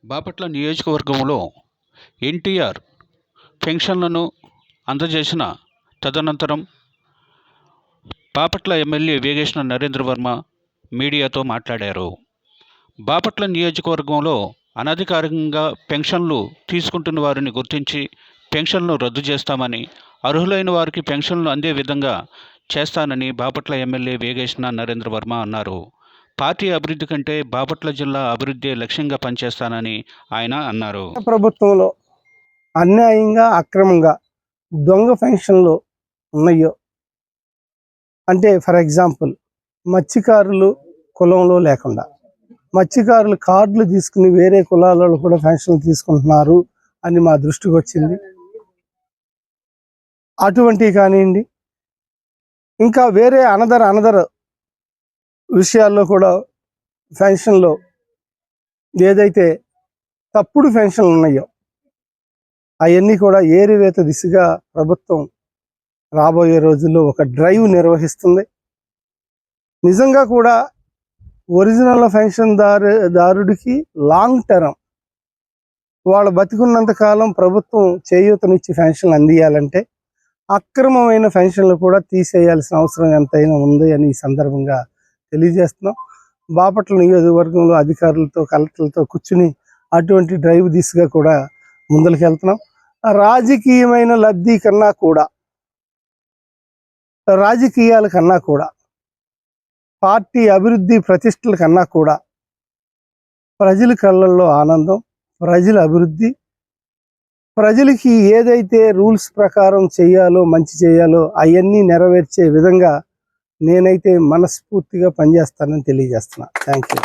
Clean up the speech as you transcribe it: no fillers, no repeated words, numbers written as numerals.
బాపట్ల నియోజకవర్గంలో ఎన్టీఆర్ పెన్షన్లను అందజేసిన తదనంతరం బాపట్ల ఎమ్మెల్యే వేగేశ్న నరేంద్ర వర్మ మీడియాతో మాట్లాడారు. బాపట్ల నియోజకవర్గంలో అనధికారికంగా పెన్షన్లు తీసుకుంటున్న వారిని గుర్తించి పెన్షన్లను రద్దు చేస్తామని, అర్హులైన వారికి పెన్షన్లు అందే విధంగా చేస్తానని బాపట్ల ఎమ్మెల్యే వేగేశ్న నరేంద్ర వర్మ అన్నారు. పార్టీ అభివృద్ధి కంటే బాపట్ల జిల్లా అభివృద్ధి లక్ష్యంగా పనిచేస్తానని ఆయన అన్నారు. ప్రభుత్వంలో అన్యాయంగా అక్రమంగా దొంగ పెన్షన్లు ఉన్నాయో అంటే ఫర్ ఎగ్జాంపుల్ మత్స్యకారులు కులంలో లేకుండా మత్స్యకారులు కార్డులు తీసుకుని వేరే కులాలలో కూడా పెన్షన్లు తీసుకుంటున్నారు అని మా దృష్టికి వచ్చింది. అటువంటివి కానివ్వండి, ఇంకా వేరే అనదర్ విషయాల్లో కూడా పెన్షన్లో ఏదైతే తప్పుడు పెన్షన్లు ఉన్నాయో అవన్నీ కూడా ఏరివేత దిశగా ప్రభుత్వం రాబోయే రోజుల్లో ఒక డ్రైవ్ నిర్వహిస్తుంది. నిజంగా కూడా ఒరిజినల్ పెన్షన్ దారుడికి లాంగ్ టర్మ్ వాళ్ళు బతికున్నంత కాలం ప్రభుత్వం చేయూతనిచ్చి పెన్షన్లు అందియాలంటే అక్రమమైన పెన్షన్లు కూడా తీసేయాల్సిన అవసరం ఎంతైనా ఉంది అని ఈ సందర్భంగా తెలియజేస్తున్నాం. బాపట్ల నియోజకవర్గంలో అధికారులతో కలెక్టర్లతో కూర్చుని అటువంటి డ్రైవ్ దిశగా కూడా ముందరికి వెళ్తున్నాం. రాజకీయమైన లబ్ధి కన్నా కూడా, రాజకీయాల కన్నా కూడా, పార్టీ అభివృద్ధి ప్రతిష్టల కన్నా కూడా ప్రజల కళ్ళల్లో ఆనందం, ప్రజల అభివృద్ధి, ప్రజలకి ఏదైతే రూల్స్ ప్రకారం చేయాలో మంచి చేయాలో అవన్నీ నెరవేర్చే విధంగా నేనైతే మనస్ఫూర్తిగా పనిచేస్తానని తెలియజేస్తున్నా. Thank you.